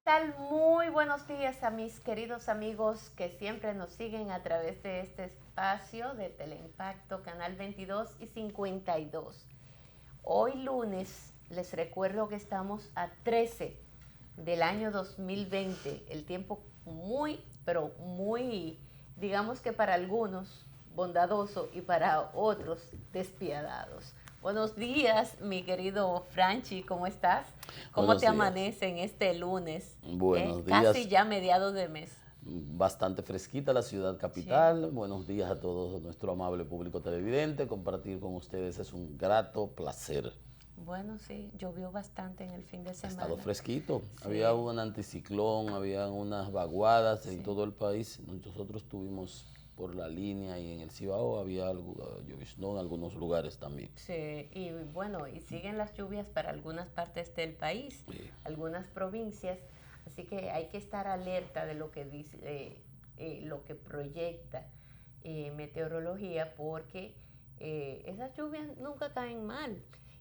tal? Muy buenos días a mis queridos amigos que siempre nos siguen a través de este espacio de Teleimpacto, Canal 22 y 52. Hoy lunes les recuerdo que estamos a 13 del año 2020. El tiempo muy, pero muy, digamos que para algunos bondadoso y para otros despiadados. Buenos días, mi querido Franchi, ¿cómo estás? ¿Cómo Buenos te días. amanece en este lunes? Buenos Casi días. ya mediados de mes. Bastante fresquita la ciudad Sí. capital. Buenos días a todo nuestro amable público televidente. Compartir con ustedes es un grato placer. Bueno, sí, llovió bastante en el fin de Ha estado semana. fresquito. Había Sí, un anticiclón, había unas vaguadas en sí. todo el país. Nosotros tuvimos por la línea y en el Cibao había algo, lloviznó en algunos lugares también. Sí, y bueno, y siguen las lluvias para algunas partes del país, Sí. algunas provincias, así que hay que estar alerta de lo que dice, lo que proyecta meteorología, porque esas lluvias nunca caen mal.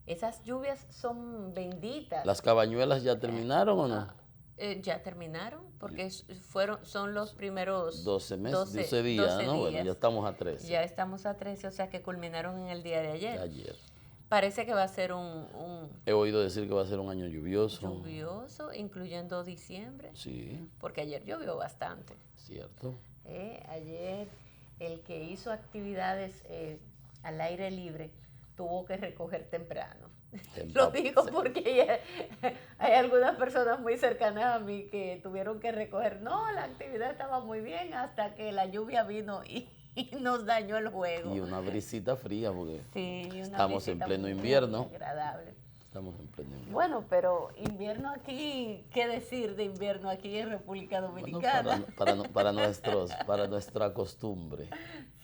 Esas lluvias son benditas. ¿Las cabañuelas ya Eh, terminaron o no? ah, ya terminaron, porque son los primeros 12 meses, 12 12 días, 12 ¿no? Bueno, ya días. estamos a 13. Ya estamos a 13, o sea que culminaron en el día de ayer. Ayer. Parece que va a ser un He oído decir que va a ser un año lluvioso. lluvioso, incluyendo diciembre, Sí, porque ayer llovió bastante. cierto. Ayer el que hizo actividades al aire libre tuvo que recoger temprano. Lo digo porque hay algunas personas muy cercanas a mí que tuvieron que recoger. No, la actividad estaba muy bien hasta que la lluvia vino y nos dañó el Y juego. una brisita fría porque Sí, una estamos en brisita pleno muy invierno. agradable. Estamos en pleno invierno. Bueno, pero invierno aquí, ¿qué decir de invierno aquí en República Bueno, Dominicana? para nuestra costumbre.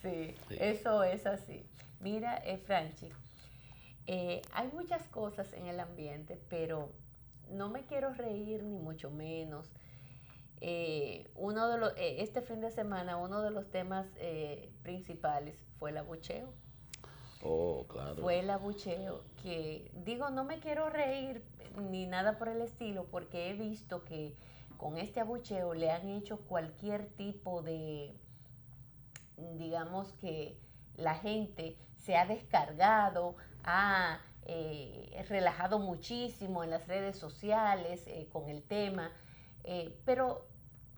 Sí, Sí. eso es así. Mira, Franchi, hay muchas cosas en el ambiente, pero no me quiero reír ni mucho menos. Este fin de semana uno de los temas principales fue el abucheo. Oh, claro. Fue el abucheo que, digo, no me quiero reír ni nada por el estilo, porque he visto que con este abucheo le han hecho cualquier tipo de, digamos que la gente se ha descargado, ha relajado muchísimo en las redes sociales con el tema, pero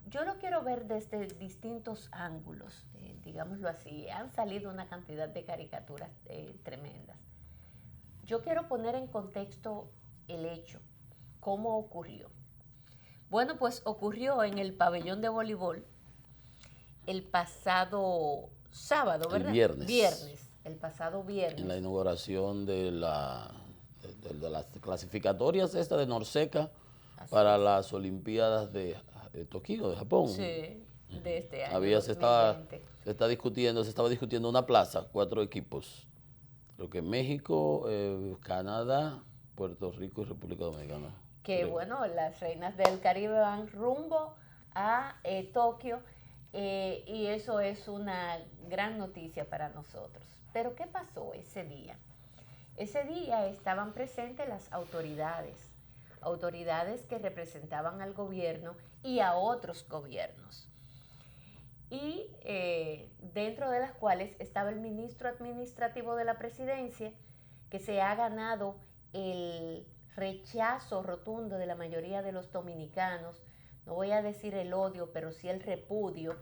yo lo quiero ver desde distintos ángulos, digámoslo así. Han salido una cantidad de caricaturas tremendas. Yo quiero poner en contexto el hecho, cómo ocurrió. Bueno, pues ocurrió en el pabellón de voleibol el pasado sábado, El ¿verdad? viernes, Viernes, el pasado en la viernes. inauguración de las clasificatorias esta de Norseca Así para es. las Olimpiadas de Tokio, de Japón. Sí, de este año Había, 2020. se estaba discutiendo una plaza, 4 equipos. Creo que México, Canadá, Puerto Rico y República Dominicana. Que Creo. bueno, las reinas del Caribe van rumbo a Tokio y eso es una gran noticia para nosotros. Pero ¿qué pasó ese día? Ese día estaban presentes las autoridades, autoridades que representaban al gobierno y a otros gobiernos. Y dentro de las cuales estaba el ministro administrativo de la presidencia, que se ha ganado el rechazo rotundo de la mayoría de los dominicanos, no voy a decir el odio, pero sí el repudio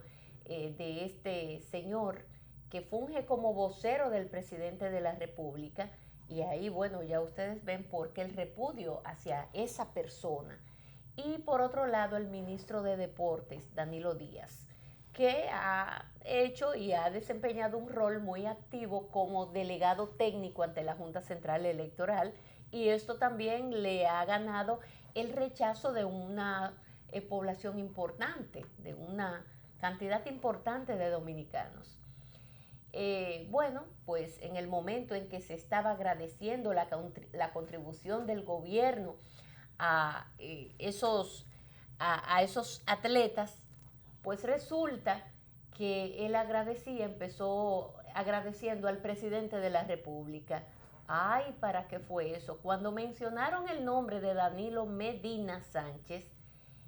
de este señor que funge como vocero del presidente de la República. Y ahí, bueno, ya ustedes ven por qué el repudio hacia esa persona. Y por otro lado, el ministro de Deportes, Danilo Díaz, que ha hecho y ha desempeñado un rol muy activo como delegado técnico ante la Junta Central Electoral, y esto también le ha ganado el rechazo de una población importante, de una cantidad importante de dominicanos. Bueno, pues en el momento en que se estaba agradeciendo la contribución del gobierno a, a esos atletas, pues resulta que él empezó agradeciendo al presidente de la República. Ay, ¿para qué fue eso? Cuando mencionaron el nombre de Danilo Medina Sánchez,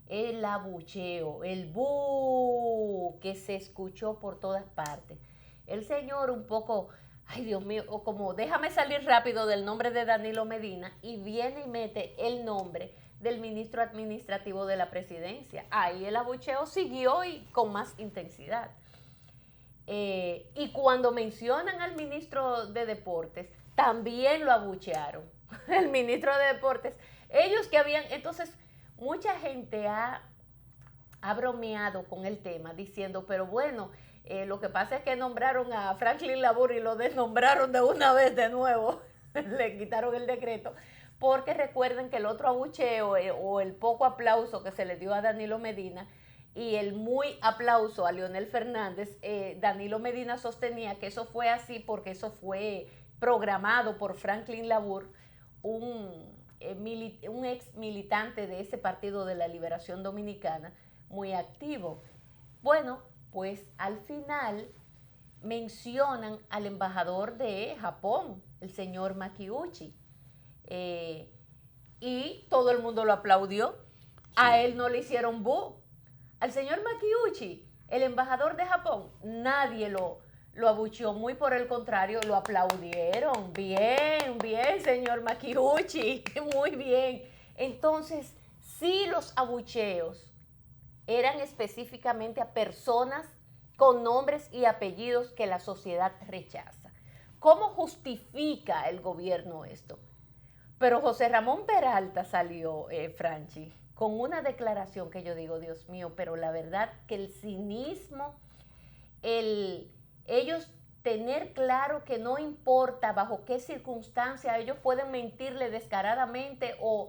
el abucheo, el bu que se escuchó por todas partes. El señor un poco, ay Dios mío, o como déjame salir rápido del nombre de Danilo Medina y viene y mete el nombre del ministro administrativo de la presidencia. Ahí el abucheo siguió y con más intensidad. Y cuando mencionan al ministro de Deportes, también lo abuchearon. El ministro de Deportes, ellos que habían, entonces mucha gente ha bromeado con el tema diciendo, pero bueno, lo que pasa es que nombraron a Franklin Labur y lo desnombraron de una vez de nuevo, le quitaron el decreto, porque recuerden que el otro abucheo o el poco aplauso que se le dio a Danilo Medina y el muy aplauso a Leonel Fernández, Danilo Medina sostenía que eso fue así porque eso fue programado por Franklin Labur, un ex militante de ese Partido de la Liberación Dominicana, muy activo. Bueno, pues al final mencionan al embajador de Japón, el señor Makiuchi, y todo el mundo lo aplaudió. A él no le hicieron bu. Al señor Makiuchi, el embajador de Japón, nadie lo abucheó, muy por el contrario, lo aplaudieron. Bien, bien, señor Makiuchi, muy bien. Entonces, sí, los abucheos eran específicamente a personas con nombres y apellidos que la sociedad rechaza. ¿Cómo justifica el gobierno esto? Pero José Ramón Peralta salió, Franchi, con una declaración que yo digo, Dios mío, pero la verdad que el cinismo, ellos tener claro que no importa bajo qué circunstancia ellos pueden mentirle descaradamente o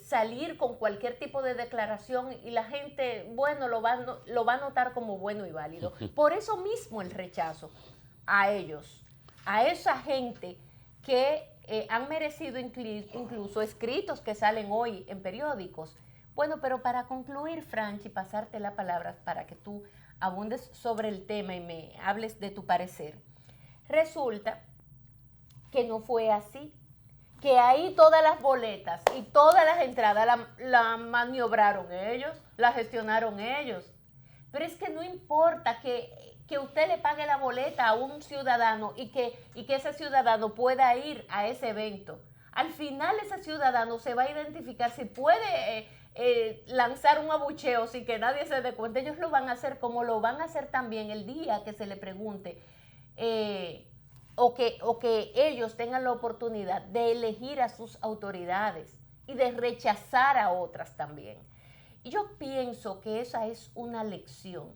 salir con cualquier tipo de declaración y la gente, bueno, lo va a notar como bueno y válido. Por eso mismo el rechazo a ellos, a esa gente que han merecido incluso escritos que salen hoy en periódicos. Bueno, pero para concluir, Franchi, pasarte la palabra para que tú abundes sobre el tema y me hables de tu parecer. Resulta que no fue así, que ahí todas las boletas y todas las entradas la maniobraron ellos, la gestionaron ellos. Pero es que no importa que usted le pague la boleta a un ciudadano y que ese ciudadano pueda ir a ese evento. Al final ese ciudadano se va a identificar si puede lanzar un abucheo sin que nadie se dé cuenta. Ellos lo van a hacer como lo van a hacer también el día que se le pregunte o que ellos tengan la oportunidad de elegir a sus autoridades y de rechazar a otras también. Y yo pienso que esa es una lección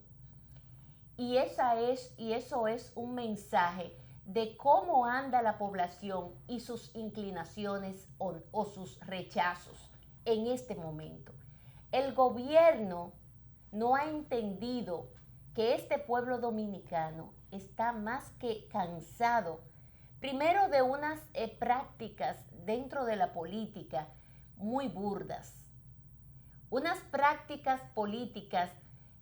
y eso es un mensaje de cómo anda la población y sus inclinaciones o sus rechazos en este momento. El gobierno no ha entendido que este pueblo dominicano está más que cansado, primero de unas prácticas dentro de la política muy burdas, unas prácticas políticas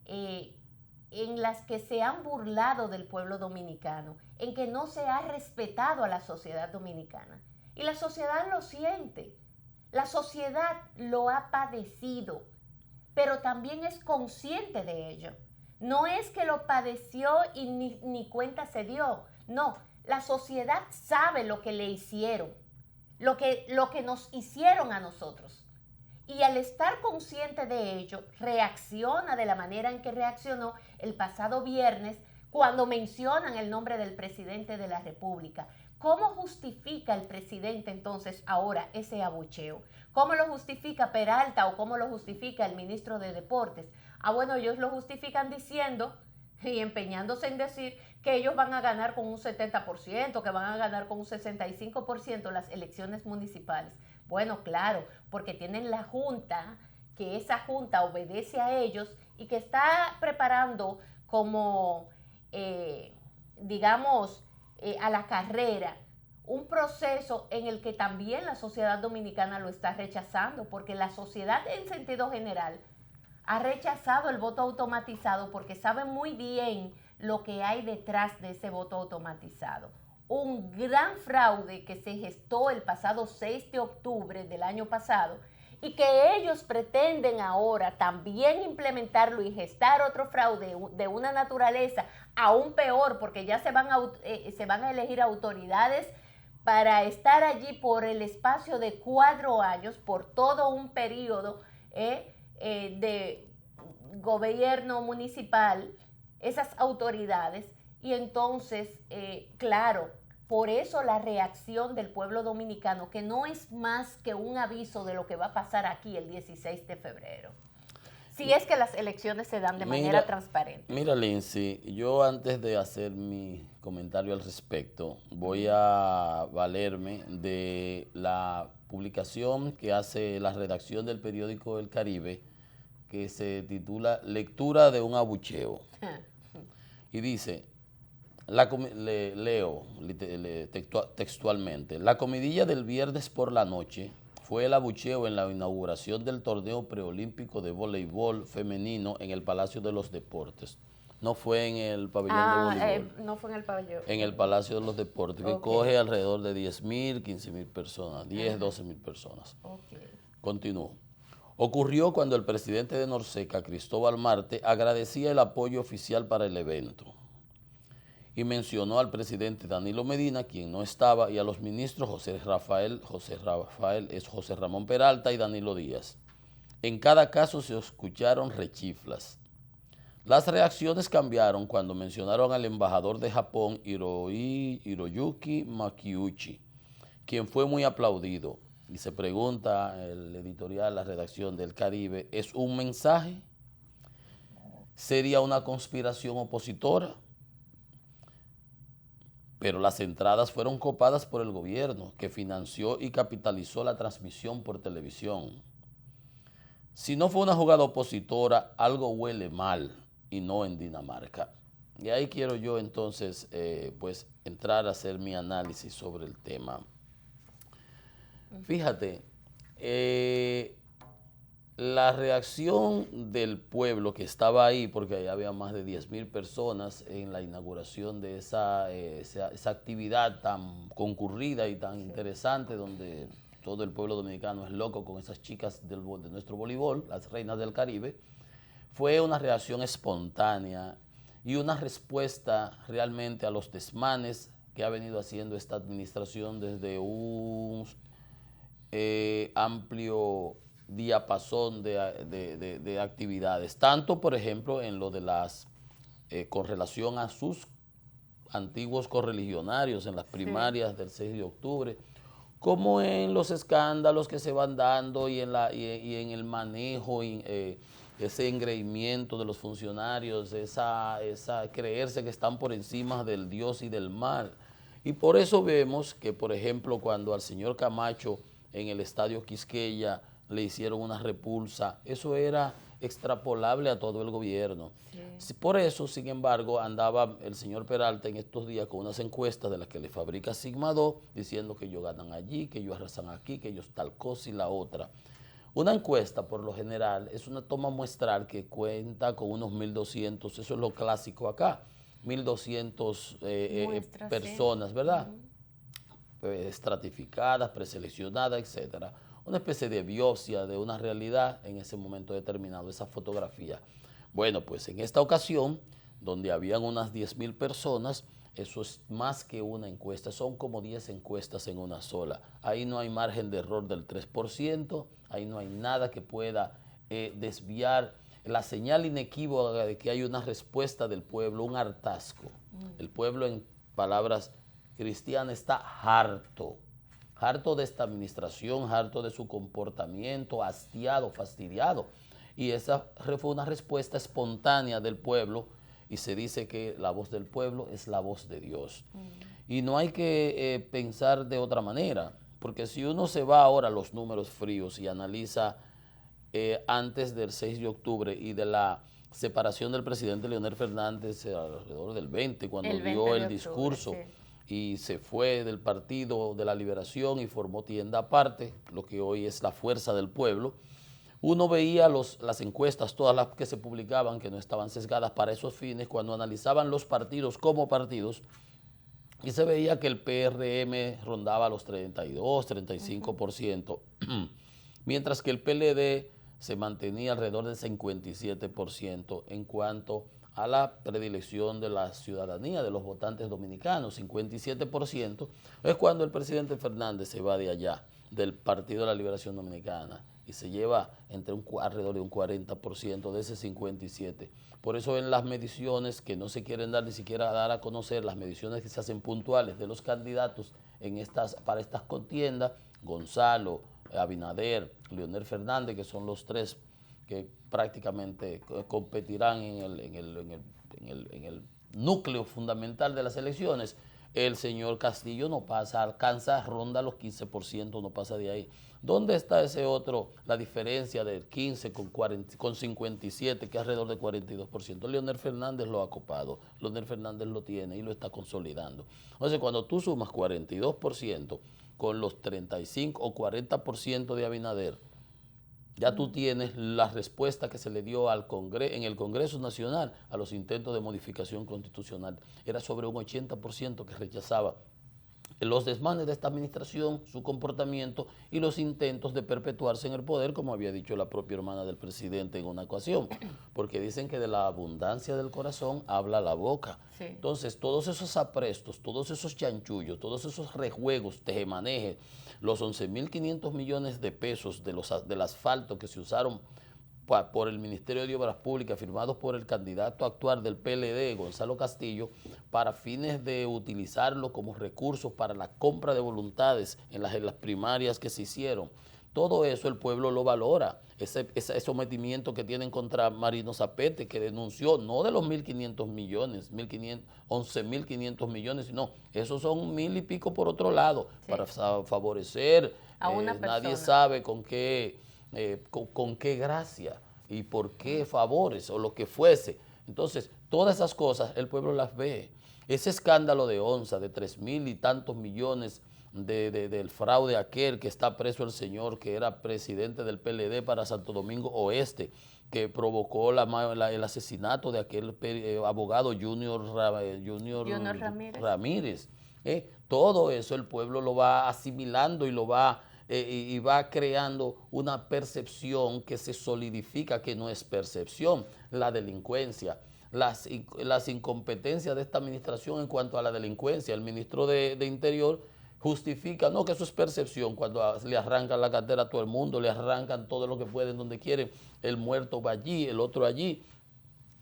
en las que se han burlado del pueblo dominicano, en que no se ha respetado a la sociedad dominicana. Y la sociedad lo siente, la sociedad lo ha padecido, pero también es consciente de ello. No es que lo padeció y ni cuenta se dio, no, la sociedad sabe lo que le hicieron, lo que nos hicieron a nosotros. Y al estar consciente de ello, reacciona de la manera en que reaccionó el pasado viernes cuando mencionan el nombre del presidente de la República. ¿Cómo justifica el presidente entonces ahora ese abucheo? ¿Cómo lo justifica Peralta o cómo lo justifica el ministro de Deportes? Bueno, ellos lo justifican diciendo y empeñándose en decir que ellos van a ganar con un 70%, que van a ganar con un 65% las elecciones municipales. Bueno, claro, porque tienen la junta, que esa junta obedece a ellos y que está preparando como, digamos, a la carrera un proceso en el que también la sociedad dominicana lo está rechazando, porque la sociedad en sentido general ha rechazado el voto automatizado porque sabe muy bien lo que hay detrás de ese voto automatizado. Un gran fraude que se gestó el pasado 6 de octubre del año pasado y que ellos pretenden ahora también implementarlo y gestar otro fraude de una naturaleza aún peor, porque ya se van a elegir autoridades para estar allí por el espacio de 4 años, por todo un periodo de gobierno municipal, esas autoridades, y entonces, claro, por eso la reacción del pueblo dominicano, que no es más que un aviso de lo que va a pasar aquí el 16 de febrero. Si es que las elecciones se dan de manera transparente. Mira, Lindsay, yo antes de hacer mi comentario al respecto, voy a valerme de la publicación que hace la redacción del periódico El Caribe, que se titula Lectura de un abucheo. Y dice, leo textualmente, la comidilla del viernes por la noche fue el abucheo en la inauguración del torneo preolímpico de voleibol femenino en el Palacio de los Deportes. No fue en el pabellón de voleibol. No fue en el pabellón. En el Palacio de los Deportes, que coge alrededor de 10.000, 15.000 personas, 10, 12.000 personas. Continúo. Ocurrió cuando el presidente de Norseca, Cristóbal Marte, agradecía el apoyo oficial para el evento y mencionó al presidente Danilo Medina, quien no estaba, y a los ministros José Ramón Peralta y Danilo Díaz. En cada caso se escucharon rechiflas. Las reacciones cambiaron cuando mencionaron al embajador de Japón, Hiroyuki Makiuchi, quien fue muy aplaudido. Y se pregunta el editorial, la redacción del Caribe, ¿es un mensaje? ¿Sería una conspiración opositora? Pero las entradas fueron copadas por el gobierno, que financió y capitalizó la transmisión por televisión. Si no fue una jugada opositora, algo huele mal, y no en Dinamarca. Y ahí quiero yo entonces pues entrar a hacer mi análisis sobre el tema. Fíjate, la reacción del pueblo que estaba ahí, porque ahí había más de 10.000 personas en la inauguración de esa actividad tan concurrida y tan interesante, donde todo el pueblo dominicano es loco con esas chicas de nuestro voleibol, las reinas del Caribe, fue una reacción espontánea y una respuesta realmente a los desmanes que ha venido haciendo esta administración desde un amplio diapasón de actividades, tanto por ejemplo en lo de las, con relación a sus antiguos correligionarios en las primarias del 6 de octubre, como en los escándalos que se van dando y en el manejo, ese engreimiento de los funcionarios, esa creerse que están por encima del Dios y del mal. Y por eso vemos que, por ejemplo, cuando al señor Camacho en el Estadio Quisqueya le hicieron una repulsa, eso era extrapolable a todo el gobierno. Sí. Por eso, sin embargo, andaba el señor Peralta en estos días con unas encuestas de las que le fabrica Sigma 2, diciendo que ellos ganan allí, que ellos arrasan aquí, que ellos tal cosa y la otra. Una encuesta, por lo general, es una toma muestral que cuenta con unos 1.200, eso es lo clásico acá, 1.200 personas, ¿verdad? Estratificadas, preseleccionadas, etcétera. Una especie de biopsia de una realidad en ese momento determinado, esa fotografía. Bueno, pues en esta ocasión, donde habían unas 10.000 personas, eso es más que una encuesta, son como 10 encuestas en una sola. Ahí no hay margen de error del 3%, ahí no hay nada que pueda desviar la señal inequívoca de que hay una respuesta del pueblo, un hartazgo. El pueblo, en palabras cristianas, está harto de esta administración, harto de su comportamiento, hastiado, fastidiado. Y esa fue una respuesta espontánea del pueblo, y se dice que la voz del pueblo es la voz de Dios. Y no hay que pensar de otra manera, porque si uno se va ahora a los números fríos y analiza antes del 6 de octubre y de la separación del presidente Leonel Fernández alrededor del 20, cuando dio el discurso, y se fue del Partido de la Liberación y formó tienda aparte, lo que hoy es la Fuerza del Pueblo, uno veía las encuestas, todas las que se publicaban, que no estaban sesgadas para esos fines, cuando analizaban los partidos como partidos, y se veía que el PRM rondaba los 32, 35%, mientras que el PLD se mantenía alrededor del 57% en cuanto a la predilección de la ciudadanía, de los votantes dominicanos. 57% es cuando el presidente Fernández se va de allá, del Partido de la Liberación Dominicana, y se lleva alrededor de un 40% de ese 57%. Por eso en las mediciones que no se quieren dar ni siquiera dar a conocer, las mediciones que se hacen puntuales de los candidatos para estas contiendas, Gonzalo, Abinader, Leonel Fernández, que son los tres que prácticamente competirán en el núcleo fundamental de las elecciones. El señor Castillo no pasa, alcanza, ronda los 15%, no pasa de ahí. ¿Dónde está ese otro, la diferencia del 15 con 57, que es alrededor de 42%? Leonel Fernández lo ha copado, Leonel Fernández lo tiene y lo está consolidando. Entonces, cuando tú sumas 42% con los 35 o 40% de Abinader, ya tú tienes la respuesta que se le dio en el Congreso Nacional a los intentos de modificación constitucional. Era sobre un 80% que rechazaba los desmanes de esta administración, su comportamiento y los intentos de perpetuarse en el poder, como había dicho la propia hermana del presidente en una ocasión, porque dicen que de la abundancia del corazón habla la boca. Sí. Entonces, todos esos aprestos, todos esos chanchullos, todos esos rejuegos, tejemanejes, los 11.500 millones de pesos del asfalto que se usaron por el Ministerio de Obras Públicas, firmados por el candidato actual del PLD, Gonzalo Castillo, para fines de utilizarlo como recursos para la compra de voluntades en las primarias que se hicieron. Todo eso el pueblo lo valora. Ese sometimiento que tienen contra Marino Zapete, que denunció no de los 1.500 millones, 11.500 millones, sino esos son 1.000 y pico por otro lado, sí, para favorecer a una persona. Nadie sabe con qué gracia y por qué favores o lo que fuese. Entonces, todas esas cosas el pueblo las ve. Ese escándalo de onza, de 3.000 y tantos millones del fraude aquel que está preso el señor que era presidente del PLD para Santo Domingo Oeste, que provocó el asesinato de aquel abogado Junior Ramírez. Todo eso el pueblo lo va asimilando y lo va y va creando una percepción que se solidifica, que no es percepción. La delincuencia, las incompetencias de esta administración en cuanto a la delincuencia. El ministro de Interior justifica, no, que eso es percepción, cuando le arrancan la cartera a todo el mundo, le arrancan todo lo que pueden, donde quieren, el muerto va allí, el otro allí.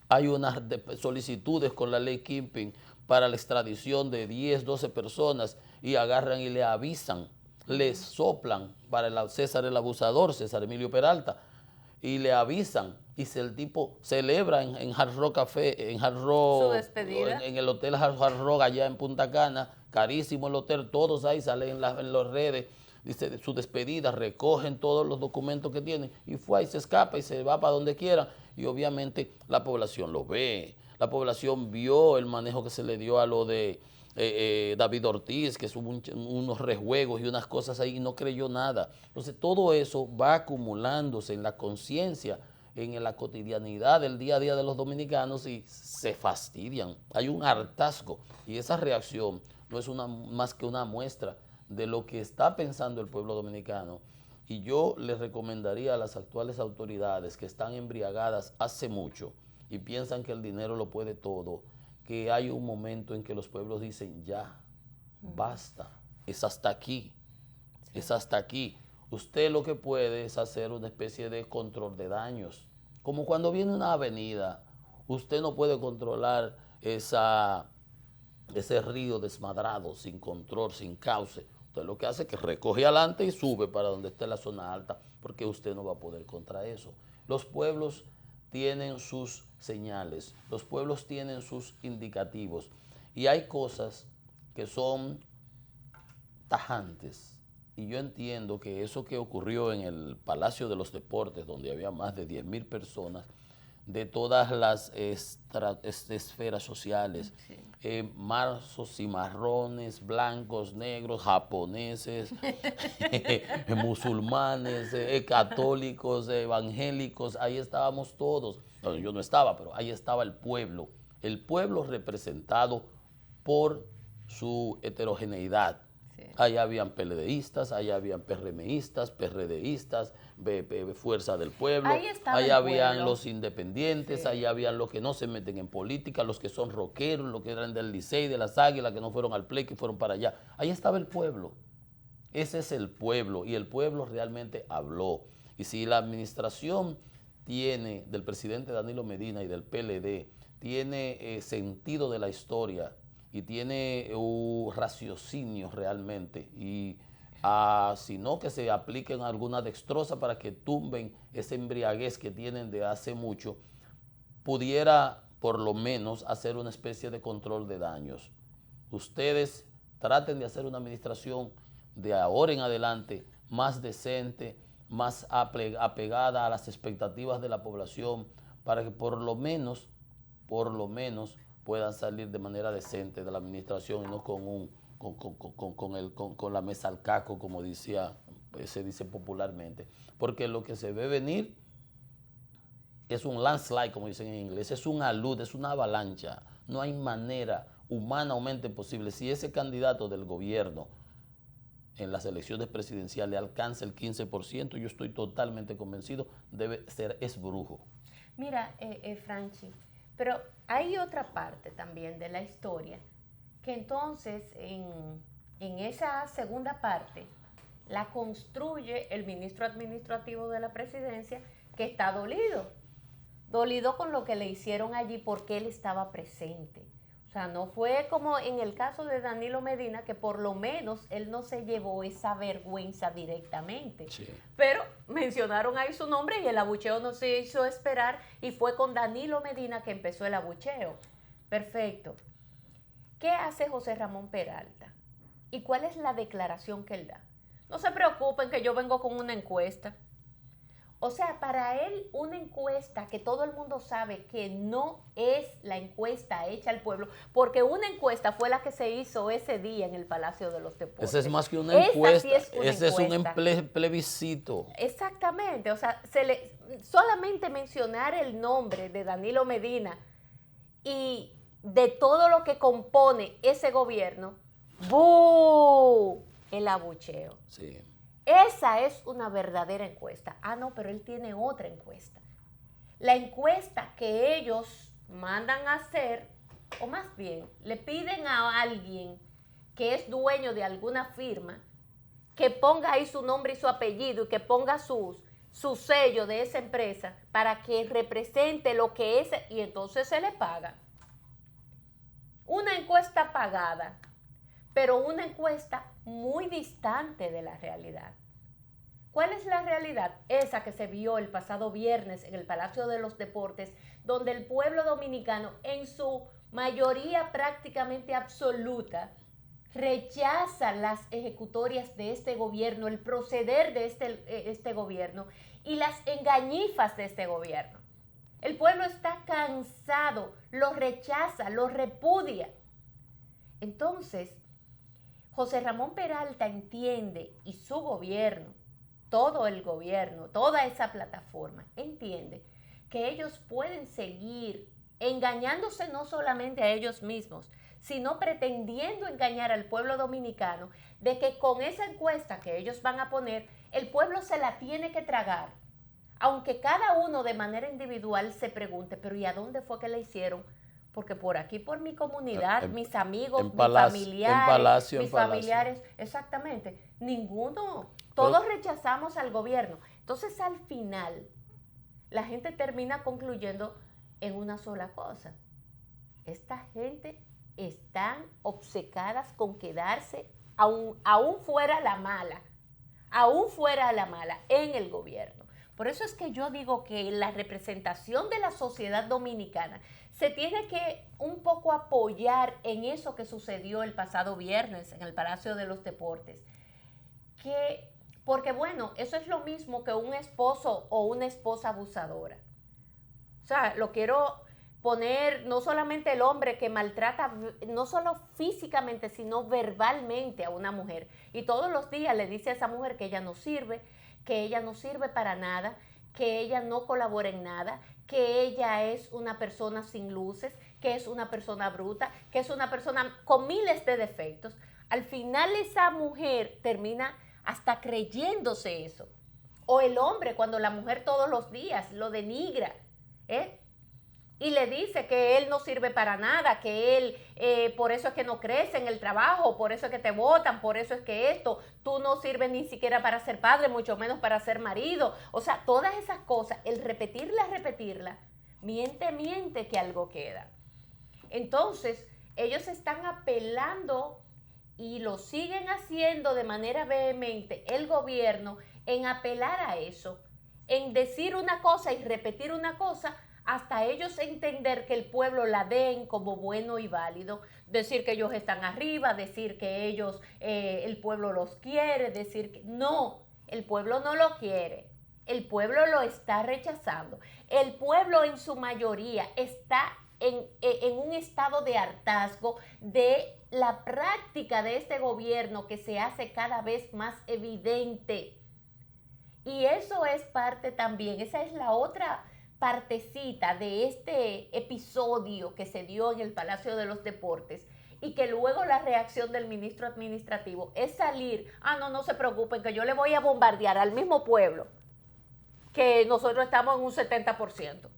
Hay unas solicitudes con la ley Kimping para la extradición de 10, 12 personas y agarran y le avisan, les soplan para César el abusador, César Emilio Peralta, y le avisan, y si el tipo celebra en Hard Rock Café, en Hard Rock, su despedida, en el hotel Hard Rock allá en Punta Cana, carísimo el hotel, todos ahí salen en las redes, dice su despedida, recogen todos los documentos que tienen, y fue ahí, se escapa y se va para donde quiera, y obviamente la población lo ve, la población vio el manejo que se le dio a lo de David Ortiz, que hubo unos rejuegos y unas cosas ahí y no creyó nada. Entonces todo eso va acumulándose en la conciencia, en la cotidianidad del día a día de los dominicanos y se fastidian. Hay un hartazgo y esa reacción no es más que una muestra de lo que está pensando el pueblo dominicano. Y yo les recomendaría a las actuales autoridades que están embriagadas hace mucho y piensan que el dinero lo puede todo, que hay un momento en que los pueblos dicen ya, basta, es hasta aquí, es hasta aquí. Usted lo que puede es hacer una especie de control de daños. Como cuando viene una avenida, usted no puede controlar ese río desmadrado, sin control, sin cauce. Usted lo que hace es que recoge adelante y sube para donde esté la zona alta, porque usted no va a poder contra eso. Los pueblos tienen sus señales, los pueblos tienen sus indicativos y hay cosas que son tajantes. Y yo entiendo que eso que ocurrió en el Palacio de los Deportes, donde había más de 10.000 personas de todas las esferas sociales, sí, marzos y marrones, blancos, negros, japoneses, musulmanes, católicos, evangélicos, ahí estábamos todos. No, yo no estaba, pero ahí estaba el pueblo representado por su heterogeneidad. Sí. Allá habían PLDistas, allá habían PRMistas, PRDistas, Fuerza del Pueblo, Ahí estaba allá el habían pueblo. los independientes, Sí. allá habían los que no se meten en política, los que son rockeros, los que eran del Licey, de las Águilas, que no fueron al play, que fueron para allá. Ahí estaba el pueblo. Ese es el pueblo y el pueblo realmente habló. Y si la administración tiene, del presidente Danilo Medina y del PLD, tiene sentido de la historia y tiene raciocinio realmente y sino que se apliquen alguna dextrosa para que tumben esa embriaguez que tienen de hace mucho, pudiera por lo menos hacer una especie de control de daños. Ustedes traten de hacer una administración de ahora en adelante más decente, más apegada a las expectativas de la población, para que por lo menos puedan salir de manera decente de la administración y no con la mesa al caco, como se dice popularmente. Porque lo que se ve venir es un landslide, como dicen en inglés, es un alud, es una avalancha. No hay manera humanamente posible. Si ese candidato del gobierno en las elecciones presidenciales alcanza el 15%, yo estoy totalmente convencido, es brujo. Mira, Franchi, pero hay otra parte también de la historia, que entonces en esa segunda parte la construye el ministro administrativo de la presidencia, que está dolido con lo que le hicieron allí porque él estaba presente. O sea, no fue como en el caso de Danilo Medina, que por lo menos él no se llevó esa vergüenza directamente. Sí. Pero mencionaron ahí su nombre y el abucheo no se hizo esperar y fue con Danilo Medina que empezó el abucheo. Perfecto. ¿Qué hace José Ramón Peralta? ¿Y cuál es la declaración que él da? No se preocupen que yo vengo con una encuesta. O sea, para él una encuesta que todo el mundo sabe que no es la encuesta hecha al pueblo, porque una encuesta fue la que se hizo ese día en el Palacio de los Deportes. Ese es más que una encuesta, Sí es una ese encuesta. es un plebiscito. Exactamente, o sea, solamente mencionar el nombre de Danilo Medina y de todo lo que compone ese gobierno, ¡bú! El abucheo. Sí. Esa es una verdadera encuesta. Ah, no, pero él tiene otra encuesta. La encuesta que ellos mandan a hacer, o más bien, le piden a alguien que es dueño de alguna firma, que ponga ahí su nombre y su apellido y que ponga su sello de esa empresa para que represente lo que es, y entonces se le paga. Una encuesta pagada, pero una encuesta muy distante de la realidad. ¿Cuál es la realidad? Esa que se vio el pasado viernes en el Palacio de los Deportes, donde el pueblo dominicano, en su mayoría prácticamente absoluta, rechaza las ejecutorias de este gobierno, el proceder de este gobierno y las engañifas de este gobierno. El pueblo está cansado, lo rechaza, lo repudia. Entonces, José Ramón Peralta entiende, y su gobierno, todo el gobierno, toda esa plataforma, entiende que ellos pueden seguir engañándose no solamente a ellos mismos, sino pretendiendo engañar al pueblo dominicano de que con esa encuesta que ellos van a poner, el pueblo se la tiene que tragar. Aunque cada uno de manera individual se pregunte, pero ¿y a dónde fue que la hicieron? Porque por aquí, por mi comunidad, mis amigos, mis familiares, exactamente, ninguno, todos rechazamos al gobierno. Entonces, al final, la gente termina concluyendo en una sola cosa. Esta gente están obcecadas con quedarse, aún fuera la mala, en el gobierno. Por eso es que yo digo que la representación de la sociedad dominicana se tiene que un poco apoyar en eso que sucedió el pasado viernes en el Palacio de los Deportes. Porque bueno, eso es lo mismo que un esposo o una esposa abusadora. O sea, lo quiero poner no solamente el hombre que maltrata, no solo físicamente, sino verbalmente a una mujer. Y todos los días le dice a esa mujer que ella no sirve para nada, que ella no colabora en nada, que ella es una persona sin luces, que es una persona bruta, que es una persona con miles de defectos. Al final esa mujer termina hasta creyéndose eso. O el hombre, cuando la mujer todos los días lo denigra, ¿eh? Y le dice que él no sirve para nada, que él, por eso es que no crece en el trabajo, por eso es que te votan, por eso es que esto, tú no sirves ni siquiera para ser padre, mucho menos para ser marido. O sea, todas esas cosas, el repetirla, miente que algo queda. Entonces, ellos están apelando y lo siguen haciendo de manera vehemente, el gobierno, en apelar a eso, en decir una cosa y repetir una cosa, hasta ellos entender que el pueblo la den como bueno y válido, decir que ellos están arriba, decir que ellos, el pueblo los quiere, decir que no, el pueblo no lo quiere, el pueblo lo está rechazando, el pueblo en su mayoría está en un estado de hartazgo de la práctica de este gobierno que se hace cada vez más evidente. Y eso es parte también, esa es la otra partecita de este episodio que se dio en el Palacio de los Deportes y que luego la reacción del ministro administrativo es salir, no se preocupen que yo le voy a bombardear al mismo pueblo que nosotros estamos en un 70%.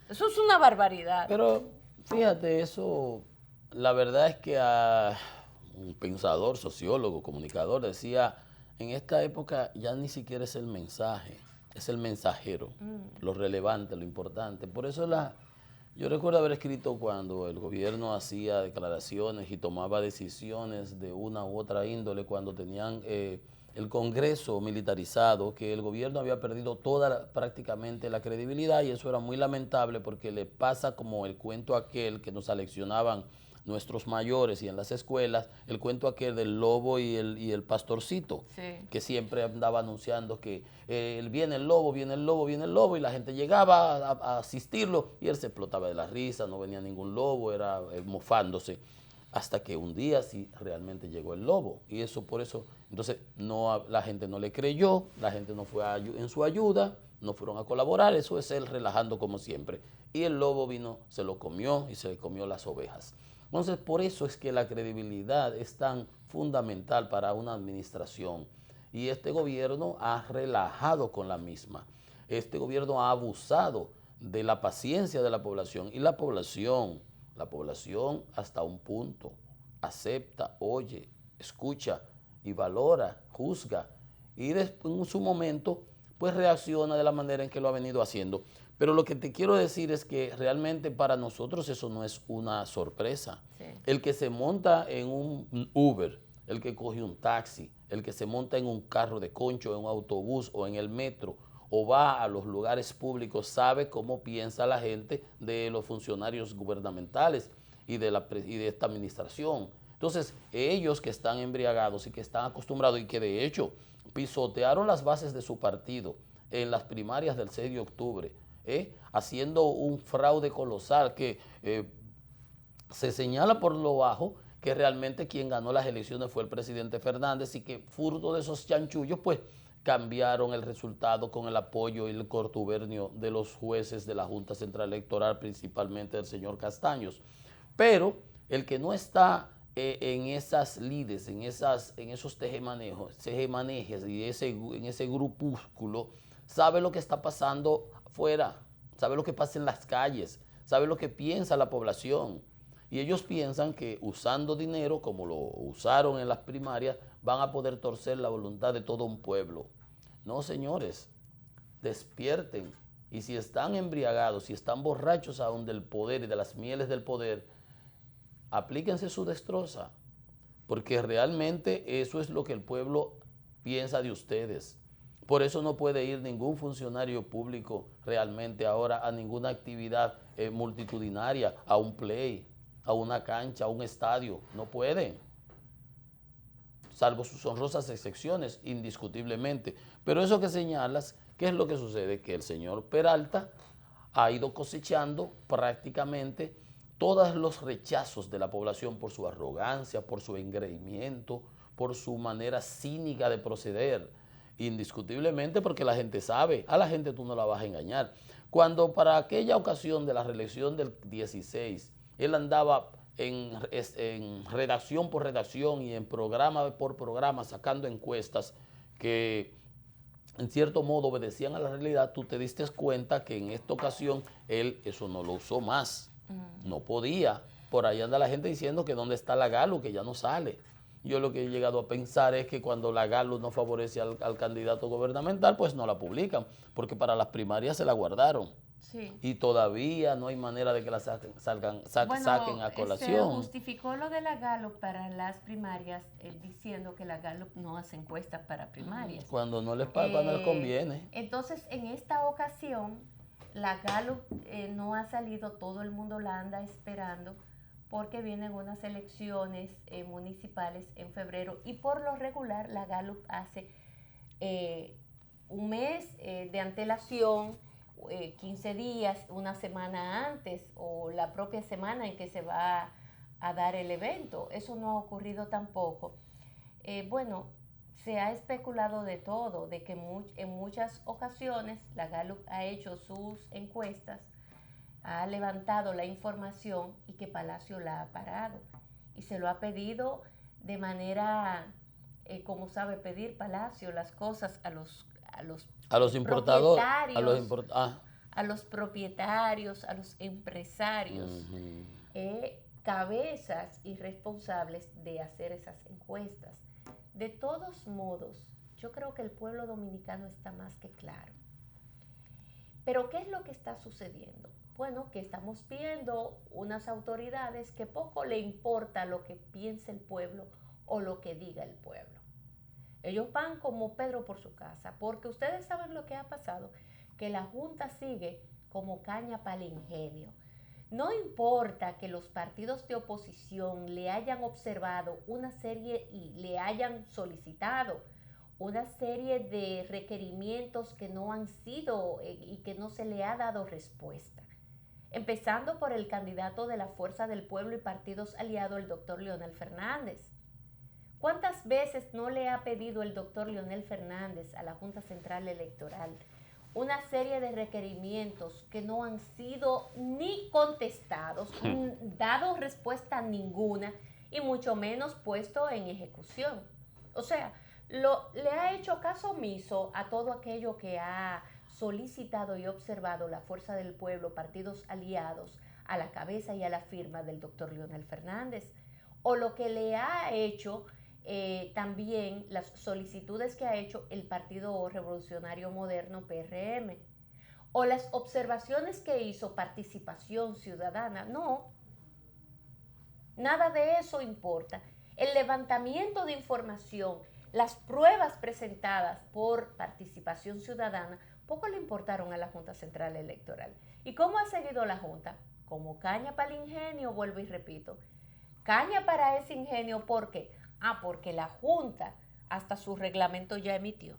Eso es una barbaridad. Pero fíjate, eso, la verdad es que un pensador, sociólogo, comunicador decía, en esta época ya ni siquiera es el mensaje, es el mensajero, lo relevante, lo importante. Por eso yo recuerdo haber escrito cuando el gobierno hacía declaraciones y tomaba decisiones de una u otra índole, cuando tenían el Congreso militarizado, que el gobierno había perdido prácticamente la credibilidad, y eso era muy lamentable porque le pasa como el cuento aquel que nos aleccionaban nuestros mayores y en las escuelas, el cuento aquel del lobo y el pastorcito, sí, que siempre andaba anunciando que viene el lobo, viene el lobo, viene el lobo, y la gente llegaba a asistirlo y él se explotaba de la risa, no venía ningún lobo, era mofándose, hasta que un día sí realmente llegó el lobo, y eso por eso, entonces la gente no le creyó, la gente no fue en su ayuda, no fueron a colaborar, eso es él relajando como siempre, y el lobo vino, se lo comió y se le comió las ovejas. Entonces, por eso es que la credibilidad es tan fundamental para una administración. Y este gobierno ha relajado con la misma. Este gobierno ha abusado de la paciencia de la población. Y la población hasta un punto acepta, oye, escucha y valora, juzga. Y después, en su momento, pues reacciona de la manera en que lo ha venido haciendo. Pero lo que te quiero decir es que realmente para nosotros eso no es una sorpresa. Sí. El que se monta en un Uber, el que coge un taxi, el que se monta en un carro de concho, en un autobús o en el metro, o va a los lugares públicos, sabe cómo piensa la gente de los funcionarios gubernamentales y de esta administración. Entonces, ellos que están embriagados y que están acostumbrados y que de hecho pisotearon las bases de su partido en las primarias del 6 de octubre, haciendo un fraude colosal que se señala por lo bajo que realmente quien ganó las elecciones fue el presidente Fernández, y que fruto de esos chanchullos pues cambiaron el resultado con el apoyo y el contubernio de los jueces de la Junta Central Electoral, principalmente del señor Castaños. Pero el que no está en esas lides, en esos tejemanejes y en ese grupúsculo, sabe lo que está pasando afuera, sabe lo que pasa en las calles, sabe lo que piensa la población. Y ellos piensan que usando dinero, como lo usaron en las primarias, van a poder torcer la voluntad de todo un pueblo. No, señores, despierten. Y si están embriagados, si están borrachos aún del poder y de las mieles del poder, aplíquense su destroza, porque realmente eso es lo que el pueblo piensa de ustedes. Por eso no puede ir ningún funcionario público realmente ahora a ninguna actividad multitudinaria, a un play, a una cancha, a un estadio. No pueden, salvo sus honrosas excepciones, indiscutiblemente. Pero eso que señalas, ¿qué es lo que sucede? Que el señor Peralta ha ido cosechando prácticamente todos los rechazos de la población por su arrogancia, por su engreimiento, por su manera cínica de proceder. Indiscutiblemente, porque la gente sabe, a la gente tú no la vas a engañar. Cuando para aquella ocasión de la reelección del 16, él andaba en redacción por redacción y en programa por programa sacando encuestas que en cierto modo obedecían a la realidad, tú te diste cuenta que en esta ocasión él eso no lo usó más, no podía. Por ahí anda la gente diciendo que dónde está la Galo, que ya no sale. Yo lo que he llegado a pensar es que cuando la Galo no favorece al candidato gubernamental, pues no la publican, porque para las primarias se la guardaron. Sí. Y todavía no hay manera de que la saquen a colación. Se justificó lo de la Gallup para las primarias diciendo que la Gallup no hace encuestas para primarias. Cuando no les conviene. Entonces, en esta ocasión, la Gallup no ha salido, todo el mundo la anda esperando porque vienen unas elecciones municipales en febrero y por lo regular la Gallup hace un mes de antelación, 15 días, una semana antes o la propia semana en que se va a dar el evento. Eso no ha ocurrido tampoco. Bueno, se ha especulado de todo, de que en muchas ocasiones la Gallup ha hecho sus encuestas, ha levantado la información y que Palacio la ha parado. Y se lo ha pedido de manera, como sabe pedir Palacio las cosas a los importadores, a los propietarios, a los empresarios, cabezas y responsables de hacer esas encuestas. De todos modos, yo creo que el pueblo dominicano está más que claro. Pero ¿qué es lo que está sucediendo? Bueno, que estamos viendo unas autoridades que poco le importa lo que piense el pueblo o lo que diga el pueblo. Ellos van como Pedro por su casa, porque ustedes saben lo que ha pasado, que la Junta sigue como caña para el ingenio. No importa que los partidos de oposición le hayan observado una serie y le hayan solicitado una serie de requerimientos que no han sido y que no se le ha dado respuesta. Empezando por el candidato de la Fuerza del Pueblo y partidos aliados, el doctor Leonel Fernández. ¿Cuántas veces no le ha pedido el doctor Leonel Fernández a la Junta Central Electoral una serie de requerimientos que no han sido ni contestados, dado respuesta ninguna y mucho menos puesto en ejecución? O sea, le ha hecho caso omiso a todo aquello que ha solicitado y observado la Fuerza del Pueblo, partidos aliados, a la cabeza y a la firma del doctor Leonel Fernández, o lo que le ha hecho también las solicitudes que ha hecho el Partido Revolucionario Moderno, PRM, o las observaciones que hizo Participación Ciudadana. No, nada de eso importa. El levantamiento de información, las pruebas presentadas por Participación Ciudadana, poco le importaron a la Junta Central Electoral. ¿Y cómo ha seguido la Junta? Como caña para el ingenio, vuelvo y repito. Caña para ese ingenio, ¿por qué? Porque la Junta hasta su reglamento ya emitió.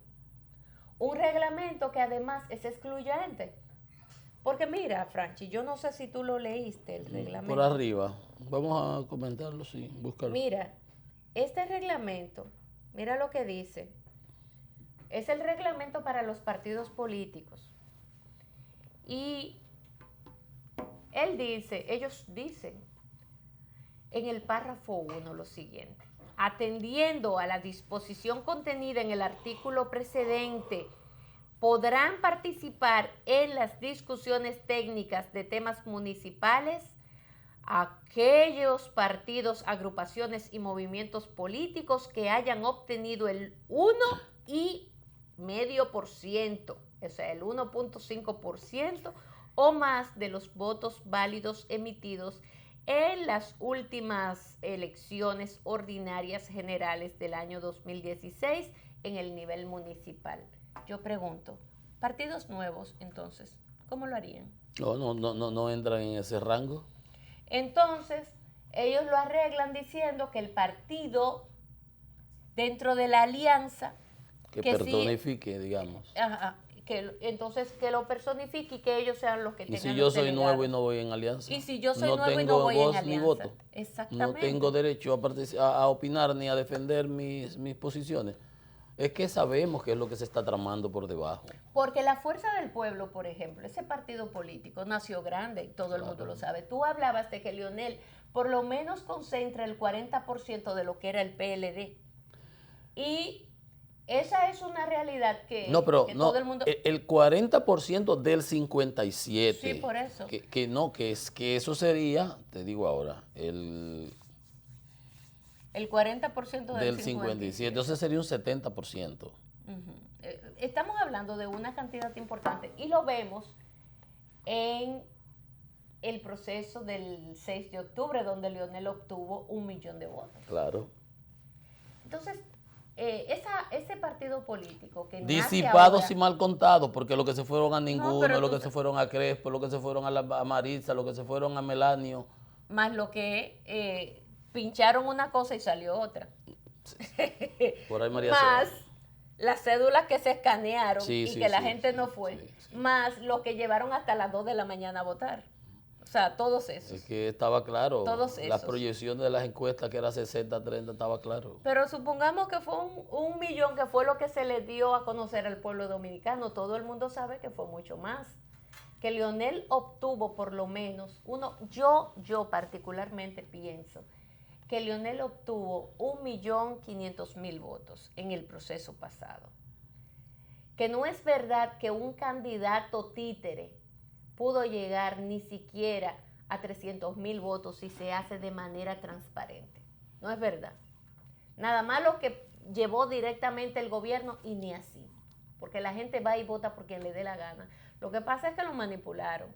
Un reglamento que además es excluyente. Porque mira, Franchi, yo no sé si tú lo leíste, el reglamento. Por arriba. Vamos a comentarlo, sí, búscalo. Mira, este reglamento, mira lo que dice. Es el reglamento para los partidos políticos. Y ellos dicen en el párrafo 1 lo siguiente: atendiendo a la disposición contenida en el artículo precedente, podrán participar en las discusiones técnicas de temas municipales aquellos partidos, agrupaciones y movimientos políticos que hayan obtenido el 1,5%, o sea, el 1.5% o más de los votos válidos emitidos en las últimas elecciones ordinarias generales del año 2016 en el nivel municipal. Yo pregunto, partidos nuevos, entonces, ¿cómo lo harían? No entran en ese rango. Entonces, ellos lo arreglan diciendo que el partido dentro de la alianza que personifique, digamos. Entonces que lo personifique y que ellos sean los que tengan. Y si yo soy nuevo y no voy en alianza. Y si yo soy nuevo y no voy en alianza. Ni voto. Exactamente. No tengo derecho a opinar ni a defender mis posiciones. es que sabemos qué es lo que se está tramando por debajo. Porque la Fuerza del Pueblo, por ejemplo, ese partido político nació grande y todo el mundo lo sabe. Tú hablabas de que Leonel por lo menos concentra el 40% de lo que era el PLD. Y esa es una realidad que, No, pero que no, todo el mundo... el 40% del 57. Sí, por eso. Que eso sería, te digo ahora, el El 40% del 57. Entonces sería un 70%. Estamos hablando de una cantidad importante y lo vemos en el proceso del 6 de octubre, donde Leonel obtuvo 1 millón de votos. Claro. Entonces, ese partido político que Disipados nace y mal contados, porque los que se fueron a ninguno, pero los que se fueron a Crespo, los que se fueron a Maritza, los que se fueron a Melanio. más lo que pincharon una cosa y salió otra. Por ahí María Más Cela. las cédulas que se escanearon Sí, y sí, que la sí, gente sí, no fue. sí. Más los que llevaron hasta las 2 de la mañana a votar. O sea, todos esos. Es que estaba claro. Todos Las esos. proyecciones de las encuestas, que era 60-30, estaba claro. Pero supongamos que fue un millón, que fue lo que se le dio a conocer al pueblo dominicano. Todo el mundo sabe que fue mucho más. Que Leonel obtuvo por lo menos yo particularmente pienso que Leonel obtuvo 1.500.000 votos en el proceso pasado. Que no es verdad que un candidato títere pudo llegar ni siquiera a 300.000 votos si se hace de manera transparente. No es verdad. Nada más lo que llevó directamente el gobierno y ni así. Porque la gente va y vota por quien le dé la gana. Lo que pasa es que lo manipularon.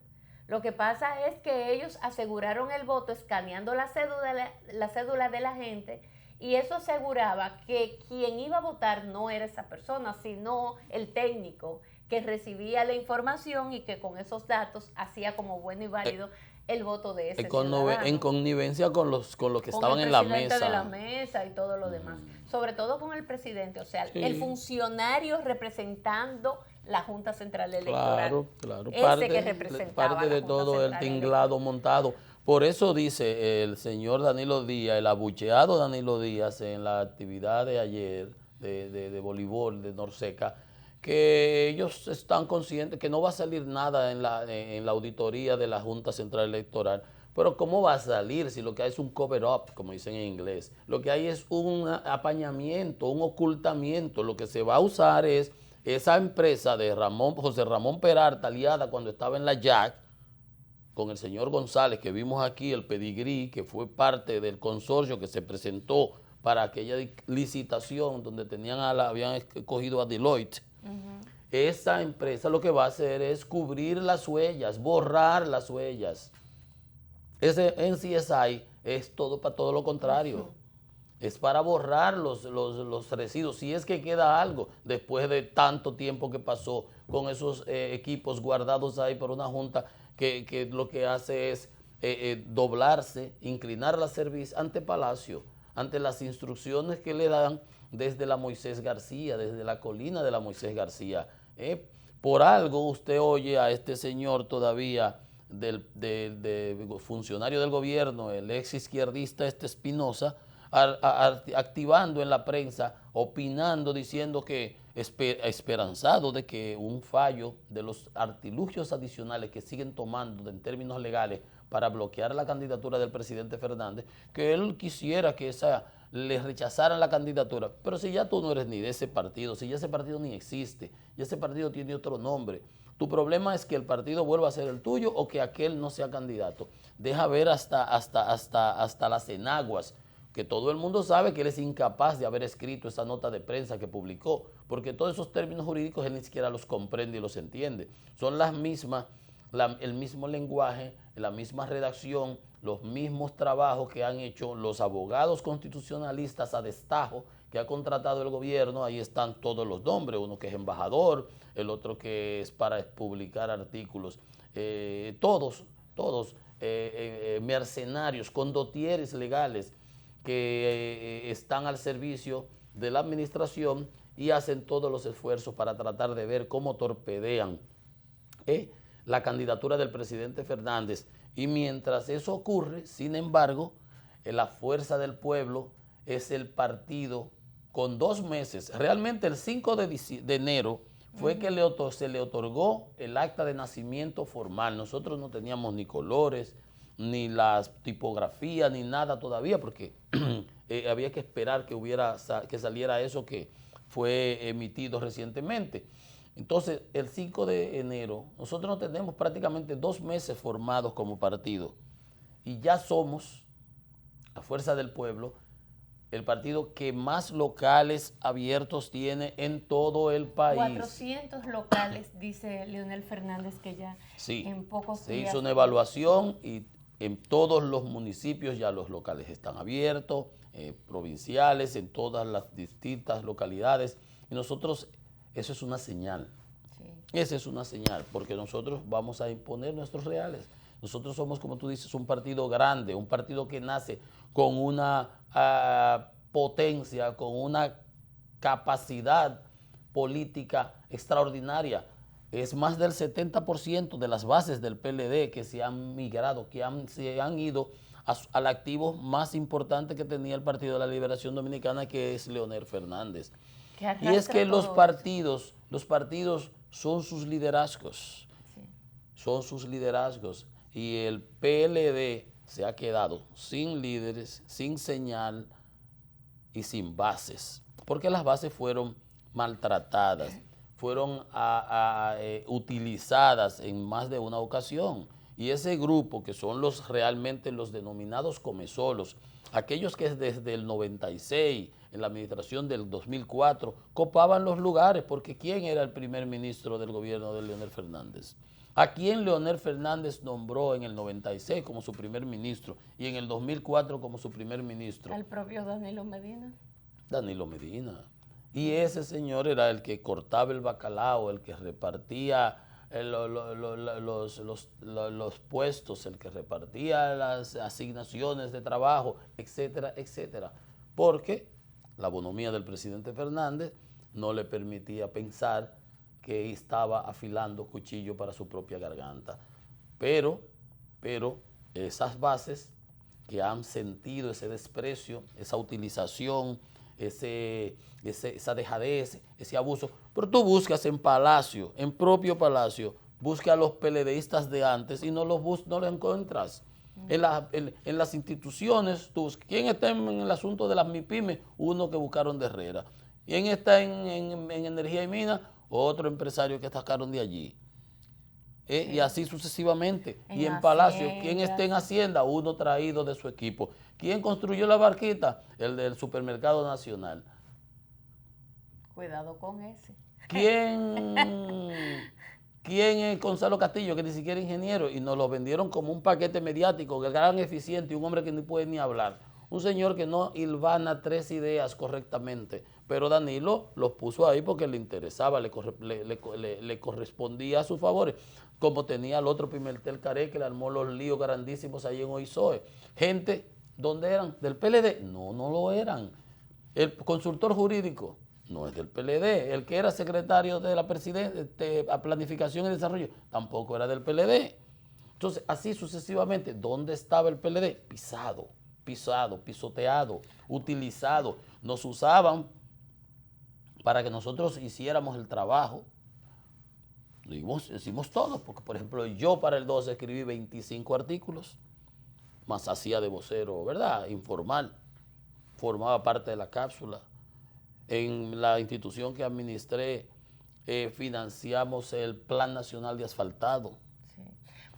Lo que pasa es que ellos aseguraron el voto escaneando la cédula de la gente y eso aseguraba que quien iba a votar no era esa persona, sino el técnico que recibía la información y que con esos datos hacía como bueno y válido el voto de ese ciudadano. En connivencia con los que estaban en la mesa. Con el presidente de la mesa y todo lo demás. Sobre todo con el presidente, o sea, el funcionario representando la Junta Central Electoral. Claro. Ese que representaba parte de todo el tinglado montado. Por eso dice el señor Danilo Díaz, el abucheado Danilo Díaz, en la actividad de ayer de voleibol de Norseca, que ellos están conscientes que no va a salir nada en la auditoría de la Junta Central Electoral. Pero ¿cómo va a salir si lo que hay es un cover-up, como dicen en inglés? Lo que hay es un apañamiento, un ocultamiento. Lo que se va a usar es esa empresa de José Ramón Peralta, aliada cuando estaba en la JAC, con el señor González, que vimos aquí, el pedigrí, que fue parte del consorcio que se presentó para aquella licitación donde habían escogido a Deloitte. Esa empresa lo que va a hacer es cubrir las huellas, borrar las huellas. Ese NCSI es para todo lo contrario. Es para borrar los residuos, si es que queda algo después de tanto tiempo que pasó con esos equipos guardados ahí por una junta que lo que hace es doblarse, inclinar la cerviz ante Palacio, ante las instrucciones que le dan desde la Moisés García, desde la colina de la Moisés García. Por algo usted oye a este señor todavía, del funcionario del gobierno, el ex izquierdista Espinosa, activando en la prensa, opinando, diciendo que esperanzado de que un fallo de los artilugios adicionales que siguen tomando en términos legales para bloquear la candidatura del presidente Fernández, que él quisiera que le rechazaran la candidatura. Pero si ya tú no eres ni de ese partido, si ya ese partido ni existe, ya ese partido tiene otro nombre, tu problema es que el partido vuelva a ser el tuyo o que aquel no sea candidato. Deja ver hasta las enaguas, que todo el mundo sabe que él es incapaz de haber escrito esa nota de prensa que publicó, porque todos esos términos jurídicos él ni siquiera los comprende y los entiende. Son las mismas, el mismo lenguaje, la misma redacción, los mismos trabajos que han hecho los abogados constitucionalistas a destajo que ha contratado el gobierno. Ahí están todos los nombres, uno que es embajador, el otro que es para publicar artículos, todos mercenarios, condotieres legales que están al servicio de la administración y hacen todos los esfuerzos para tratar de ver cómo torpedean la candidatura del presidente Fernández. Y mientras eso ocurre, sin embargo, la Fuerza del Pueblo es el partido con 2 meses, realmente el 5 de enero fue que se le otorgó el acta de nacimiento formal. Nosotros no teníamos ni colores, ni las tipografías, ni nada todavía, porque había que esperar que saliera eso que fue emitido recientemente. Entonces, el 5 de enero, nosotros no tenemos prácticamente 2 meses formados como partido y ya somos, a fuerza del pueblo, el partido que más locales abiertos tiene en todo el país. 400 locales, dice Leonel Fernández, que ya sí, en pocos se días. hizo una evaluación y en todos los municipios ya los locales están abiertos, provinciales, en todas las distintas localidades. Y nosotros, eso es una señal. Sí. Esa es una señal, porque nosotros vamos a imponer nuestros reales. Nosotros somos, como tú dices, un partido grande, un partido que nace con una potencia, con una capacidad política extraordinaria. Es más del 70% de las bases del PLD que se han migrado, se han ido al activo más importante que tenía el Partido de la Liberación Dominicana, que es Leonel Fernández. Y es que los partidos son sus liderazgos, sí. Son sus liderazgos. Y el PLD se ha quedado sin líderes, sin señal y sin bases, porque las bases fueron maltratadas, fueron utilizadas en más de una ocasión. Y ese grupo, que son realmente los denominados comesolos, aquellos que desde el 96, en la administración del 2004, copaban los lugares, porque ¿quién era el primer ministro del gobierno de Leonel Fernández? ¿A quién Leonel Fernández nombró en el 96 como su primer ministro y en el 2004 como su primer ministro? Al propio Danilo Medina. Danilo Medina. Y ese señor era el que cortaba el bacalao, el que repartía los puestos, el que repartía las asignaciones de trabajo, etcétera, etcétera. Porque la bonomía del presidente Fernández no le permitía pensar que estaba afilando cuchillo para su propia garganta. Pero esas bases que han sentido ese desprecio, esa utilización, esa dejadez, ese abuso, pero tú buscas en Palacio, en propio Palacio, busca a los PLDistas de antes y no los encuentras. En las instituciones, ¿quién está en el asunto de las MIPYME? Uno que buscaron de Herrera. ¿Quién está en Energía y Minas? Otro empresario que sacaron de allí. Sí. Y así sucesivamente. Y en Palacio, ¿quién está en Hacienda? Uno traído de su equipo. ¿Quién construyó la barquita? El del Supermercado Nacional. Cuidado con ese. ¿Quién es Gonzalo Castillo, que ni siquiera es ingeniero? Y nos lo vendieron como un paquete mediático, que gran eficiente, un hombre que ni puede ni hablar. Un señor que no hilvana 3 ideas correctamente. Pero Danilo los puso ahí porque le interesaba, le correspondía a sus favores. Como tenía el otro Pimentel Caré, que le armó los líos grandísimos ahí en OISOE. Gente, ¿dónde eran? ¿Del PLD? No, no lo eran. El consultor jurídico no es del PLD. El que era secretario de la Planificación y Desarrollo tampoco era del PLD. Entonces, así sucesivamente, ¿dónde estaba el PLD? Pisado, pisoteado, utilizado. Nos usaban para que nosotros hiciéramos el trabajo. Lo hicimos todo, porque por ejemplo yo para el 12 escribí 25 artículos, más hacía de vocero, ¿verdad? Informal, formaba parte de la cápsula. En la institución que administré financiamos el Plan Nacional de Asfaltado. Sí.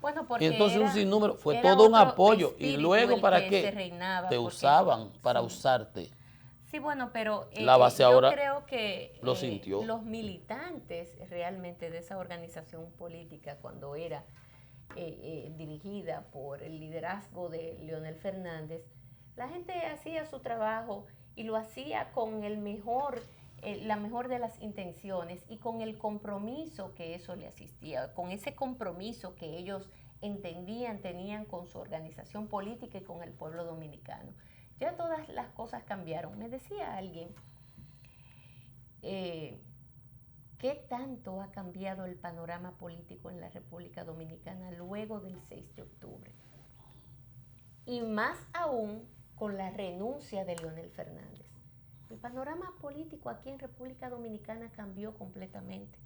Bueno, porque entonces un sinnúmero, fue todo un apoyo. Y luego ¿para qué? Te usaban para usarte. Sí, bueno, pero la base yo ahora creo que lo sintió. Los militantes realmente de esa organización política, cuando era dirigida por el liderazgo de Leonel Fernández, la gente hacía su trabajo y lo hacía con la mejor de las intenciones y con el compromiso que eso le asistía, con ese compromiso que ellos entendían, tenían con su organización política y con el pueblo dominicano. Ya todas las cosas cambiaron. Me decía alguien, ¿qué tanto ha cambiado el panorama político en la República Dominicana luego del 6 de octubre? Y más aún con la renuncia de Leonel Fernández. El panorama político aquí en República Dominicana cambió completamente.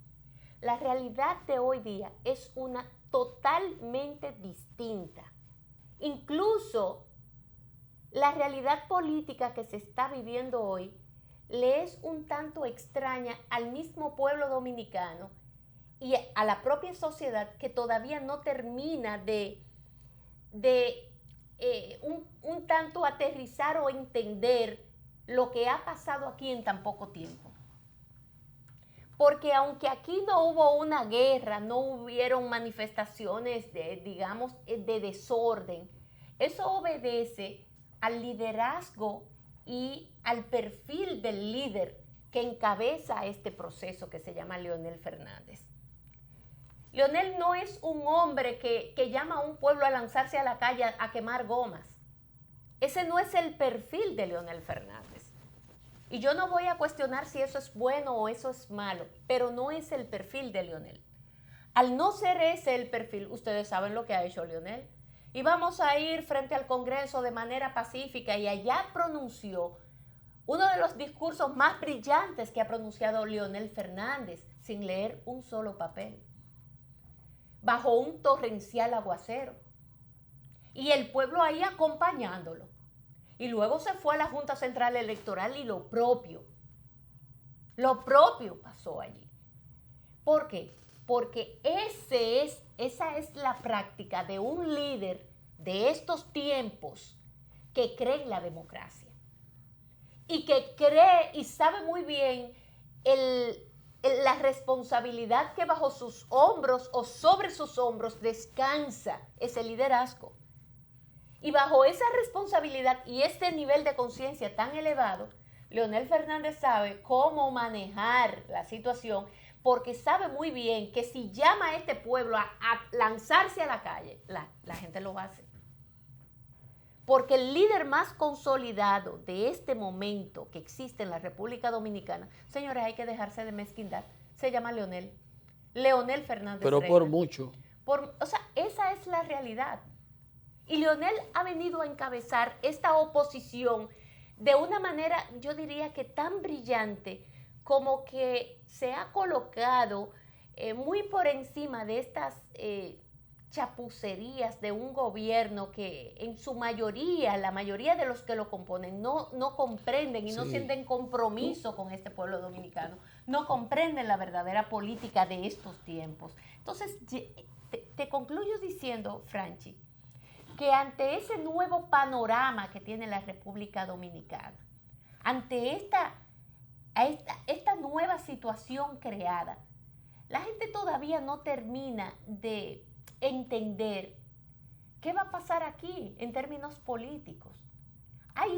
La realidad de hoy día es una totalmente distinta. Incluso la realidad política que se está viviendo hoy le es un tanto extraña al mismo pueblo dominicano y a la propia sociedad, que todavía no termina de un tanto aterrizar o entender lo que ha pasado aquí en tan poco tiempo. Porque aunque aquí no hubo una guerra, no hubieron manifestaciones digamos, de desorden, eso obedece al liderazgo y al perfil del líder que encabeza este proceso que se llama Leonel Fernández. Leonel no es un hombre que llama a un pueblo a lanzarse a la calle a quemar gomas. Ese no es el perfil de Leonel Fernández. Y yo no voy a cuestionar si eso es bueno o eso es malo, pero no es el perfil de Leonel. Al no ser ese el perfil, ustedes saben lo que ha hecho Leonel. Y vamos a ir frente al Congreso de manera pacífica y allá pronunció uno de los discursos más brillantes que ha pronunciado Leonel Fernández sin leer un solo papel, bajo un torrencial aguacero. Y el pueblo ahí acompañándolo. Y luego se fue a la Junta Central Electoral y lo propio pasó allí. ¿Por qué? Porque esa es la práctica de un líder de estos tiempos que cree en la democracia y que cree y sabe muy bien la responsabilidad que bajo sus hombros o sobre sus hombros descansa ese liderazgo. Y bajo esa responsabilidad y este nivel de conciencia tan elevado, Leonel Fernández sabe cómo manejar la situación, porque sabe muy bien que si llama a este pueblo a lanzarse a la calle, la gente lo hace. Porque el líder más consolidado de este momento que existe en la República Dominicana, señores, hay que dejarse de mezquindad, se llama Leonel Fernández. Pero Reina. por mucho. O sea, esa es la realidad. Y Leonel ha venido a encabezar esta oposición de una manera, yo diría que tan brillante, como que se ha colocado muy por encima de estas chapucerías de un gobierno que en su mayoría, la mayoría de los que lo componen, no comprenden y no sienten compromiso con este pueblo dominicano, no comprenden la verdadera política de estos tiempos. Entonces, te concluyo diciendo, Franchi, que ante ese nuevo panorama que tiene la República Dominicana, ante esta nueva situación creada, la gente todavía no termina de entender qué va a pasar aquí en términos políticos. Hay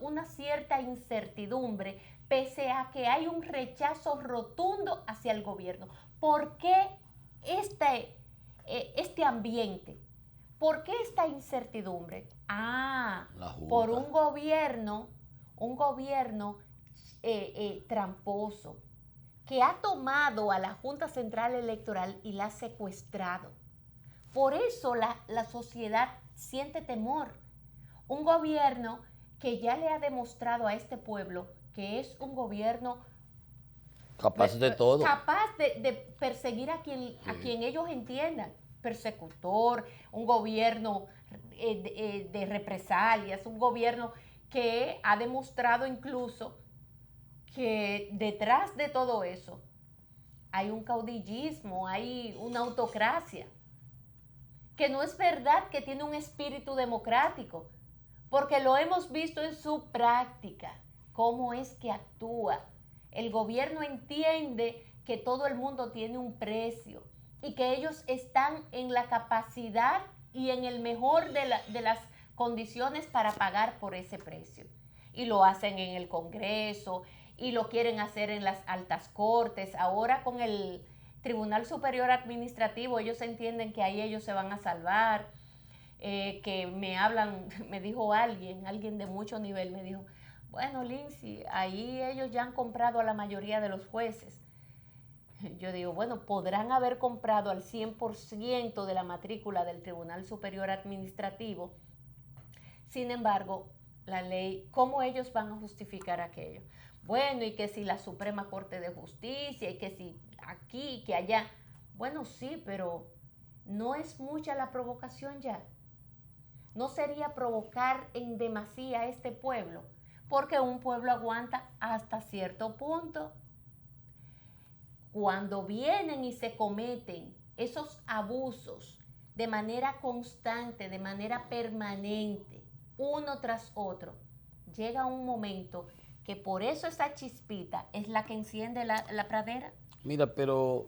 una cierta incertidumbre, pese a que hay un rechazo rotundo hacia el gobierno. ¿Por qué este ambiente? ¿Por qué esta incertidumbre? Por un gobierno tramposo que ha tomado a la Junta Central Electoral y la ha secuestrado. Por eso la sociedad siente temor. Un gobierno que ya le ha demostrado a este pueblo que es un gobierno capaz de todo. Capaz de perseguir a quien ellos entiendan. Persecutor, un gobierno de represalias, un gobierno que ha demostrado incluso que detrás de todo eso hay un caudillismo, hay una autocracia, que no es verdad que tiene un espíritu democrático, porque lo hemos visto en su práctica, cómo es que actúa. El gobierno entiende que todo el mundo tiene un precio y que ellos están en la capacidad y en el mejor de las condiciones para pagar por ese precio. Y lo hacen en el Congreso y lo quieren hacer en las altas cortes. Ahora con el Tribunal Superior Administrativo ellos entienden que ahí ellos se van a salvar. Que me dijo alguien de mucho nivel, me dijo, bueno, Lindsay, ahí ellos ya han comprado a la mayoría de los jueces. Yo digo, bueno, podrán haber comprado al 100% de la matrícula del Tribunal Superior Administrativo. Sin embargo, la ley, ¿cómo ellos van a justificar aquello? Bueno, y que si la Suprema Corte de Justicia, y que si aquí, que allá. Bueno, sí, pero no es mucha la provocación ya. No sería provocar en demasía a este pueblo, porque un pueblo aguanta hasta cierto punto. Cuando vienen y se cometen esos abusos de manera constante, de manera permanente, uno tras otro, llega un momento que por eso esa chispita es la que enciende la pradera. Mira, pero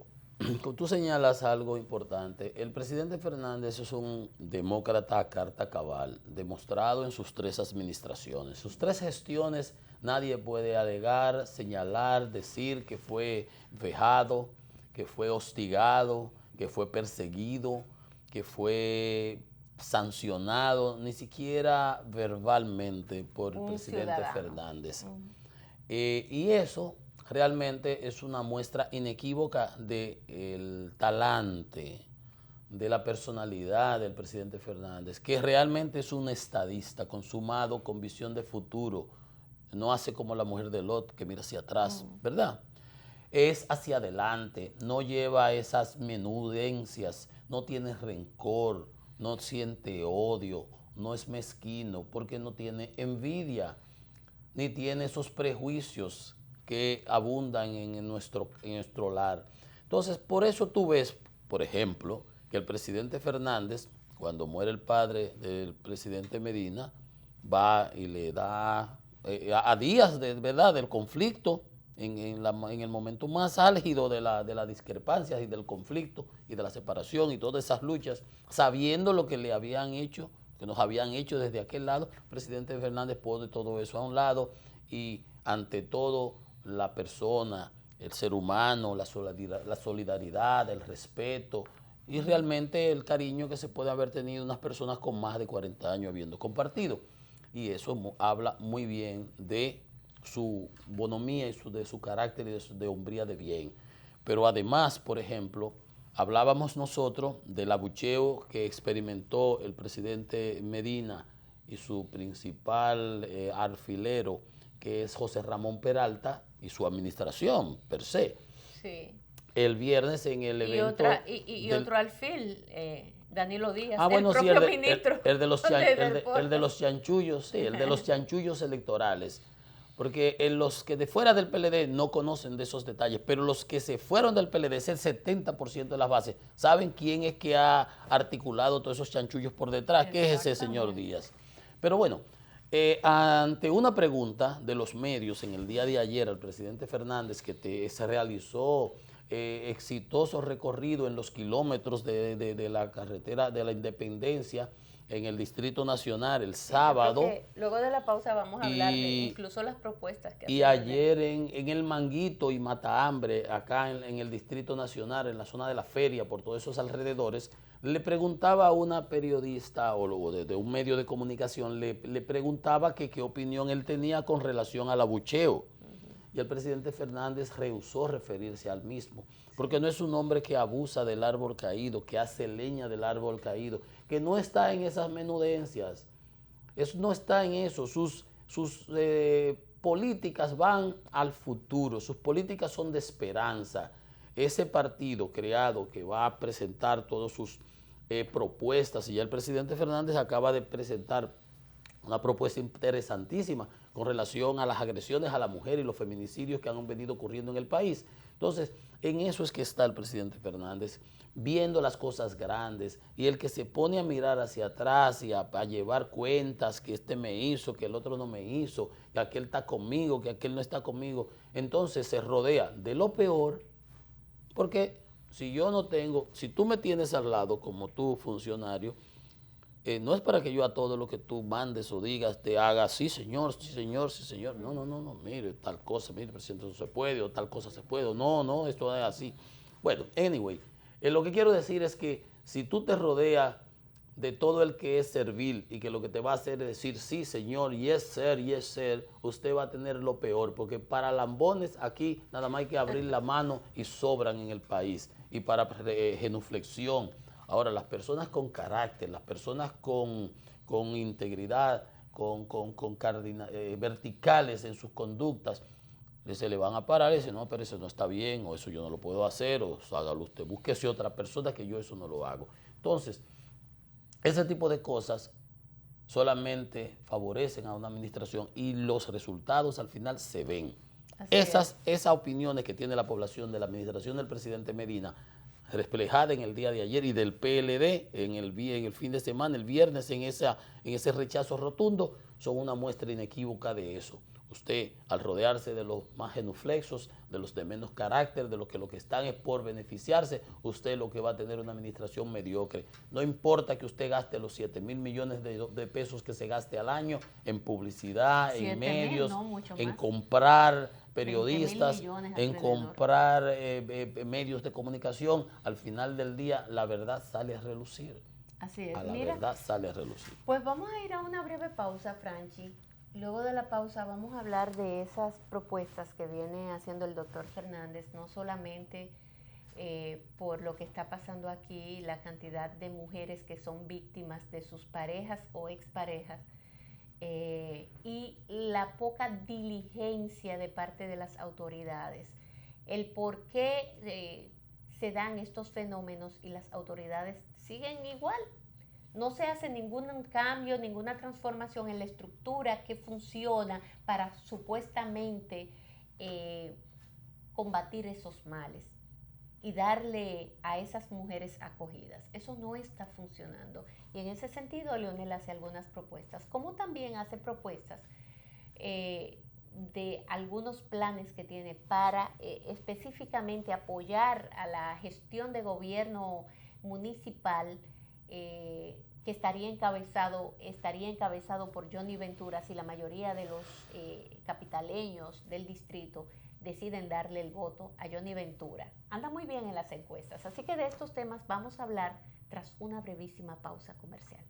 tú señalas algo importante. El presidente Fernández es un demócrata a carta cabal, demostrado en sus 3 administraciones. Sus 3 gestiones nadie puede alegar, señalar, decir que fue vejado, que fue hostigado, que fue perseguido, que fue sancionado, ni siquiera verbalmente por el presidente Ciudadano. Fernández. Y eso realmente es una muestra inequívoca del talante, de la personalidad del presidente Fernández, que realmente es un estadista consumado con visión de futuro. No hace como la mujer de Lot, que mira hacia atrás, ¿verdad? Es hacia adelante, no lleva esas menudencias, no tiene rencor, no siente odio, no es mezquino, porque no tiene envidia, ni tiene esos prejuicios que abundan en nuestro lar. Entonces, por eso tú ves, por ejemplo, que el presidente Fernández, cuando muere el padre del presidente Medina, va y le da, a días de verdad del conflicto, en el momento más álgido de las discrepancias y del conflicto y de la separación y todas esas luchas, sabiendo lo que le habían hecho, que nos habían hecho desde aquel lado, el presidente Fernández pone todo eso a un lado y ante todo la persona, el ser humano, la solidaridad, el respeto y realmente el cariño que se puede haber tenido unas personas con más de 40 años habiendo compartido. Y eso habla muy bien de su bonomía y de su carácter y de hombría de bien. Pero además, por ejemplo, hablábamos nosotros del abucheo que experimentó el presidente Medina y su principal alfilero, que es José Ramón Peralta, y su administración per se. Sí. El viernes en el evento... Y otro alfil, Danilo Díaz, el bueno, propio sí, ministro el de los del el de los chanchullos, sí, el de los chanchullos electorales. Porque los que de fuera del PLD no conocen de esos detalles, pero los que se fueron del PLD, es el 70% de las bases, saben quién es que ha articulado todos esos chanchullos por detrás, que es ese señor Díaz. Pero bueno, ante una pregunta de los medios en el día de ayer al presidente Fernández, que se realizó exitoso recorrido en los kilómetros de la carretera de la Independencia en el Distrito Nacional el sábado. Luego de la pausa vamos a hablar de incluso las propuestas que y ayer en el Manguito y Matahambre, acá en el Distrito Nacional, en la zona de la feria, por todos esos alrededores, le preguntaba a una periodista o de un medio de comunicación, le preguntaba que qué opinión él tenía con relación al abucheo. Y el presidente Fernández rehusó referirse al mismo, porque no es un hombre que abusa del árbol caído, que hace leña del árbol caído, que no está en esas menudencias, no está en eso, sus políticas van al futuro, sus políticas son de esperanza. Ese partido creado que va a presentar todas sus propuestas, y ya el presidente Fernández acaba de presentar una propuesta interesantísima con relación a las agresiones a la mujer y los feminicidios que han venido ocurriendo en el país. Entonces, en eso es que está el presidente Fernández, viendo las cosas grandes, y el que se pone a mirar hacia atrás y a llevar cuentas, que este me hizo, que el otro no me hizo, que aquel está conmigo, que aquel no está conmigo, entonces se rodea de lo peor, porque si tú me tienes al lado como tú, funcionario, no es para que yo a todo lo que tú mandes o digas te haga, sí señor, sí señor, sí señor. No, no, no, no, mire, tal cosa, mire, presidente, eso se puede, o tal cosa se puede, o no, no, esto es así. Bueno, anyway, lo que quiero decir es que si tú te rodeas de todo el que es servil y que lo que te va a hacer es decir, sí señor, yes sir, usted va a tener lo peor, porque para lambones aquí nada más hay que abrir la mano y sobran en el país, y para genuflexión. Ahora, las personas con carácter, las personas con integridad, verticales en sus conductas, se le van a parar y decir, no, pero eso no está bien, o eso yo no lo puedo hacer, o hágalo usted, búsquese otra persona que yo eso no lo hago. Entonces, ese tipo de cosas solamente favorecen a una administración y los resultados al final se ven. Esas opiniones que tiene la población de la administración del presidente Medina, reflejada en el día de ayer y del PLD en el fin de semana, el viernes, en ese rechazo rotundo, son una muestra inequívoca de eso. Usted, al rodearse de los más genuflexos, de los de menos carácter, de los que lo que están es por beneficiarse, usted lo que va a tener una administración mediocre. No importa que usted gaste los 7,000 millones de pesos que se gaste al año en publicidad, en medios, no, mucho en más. comprar 20,000 periodistas, millones en alrededor. comprar medios de comunicación. Al final del día, la verdad sale a relucir. Así es. La Mira, verdad sale a relucir. pues vamos a ir a una breve pausa, Franchi. Luego de la pausa vamos a hablar de esas propuestas que viene haciendo el doctor Fernández, no solamente por lo que está pasando aquí, la cantidad de mujeres que son víctimas de sus parejas o exparejas, y la poca diligencia de parte de las autoridades, el por qué se dan estos fenómenos y las autoridades siguen igual. No se hace ningún cambio, ninguna transformación en la estructura que funciona para supuestamente combatir esos males y darle a esas mujeres acogidas. Eso no está funcionando. Y en ese sentido, Leonel hace algunas propuestas, como también hace propuestas de algunos planes que tiene para específicamente apoyar a la gestión de gobierno municipal, que estaría encabezado por Johnny Ventura si la mayoría de los capitaleños del distrito deciden darle el voto a Johnny Ventura. Anda muy bien en las encuestas, así que de estos temas vamos a hablar tras una brevísima pausa comercial.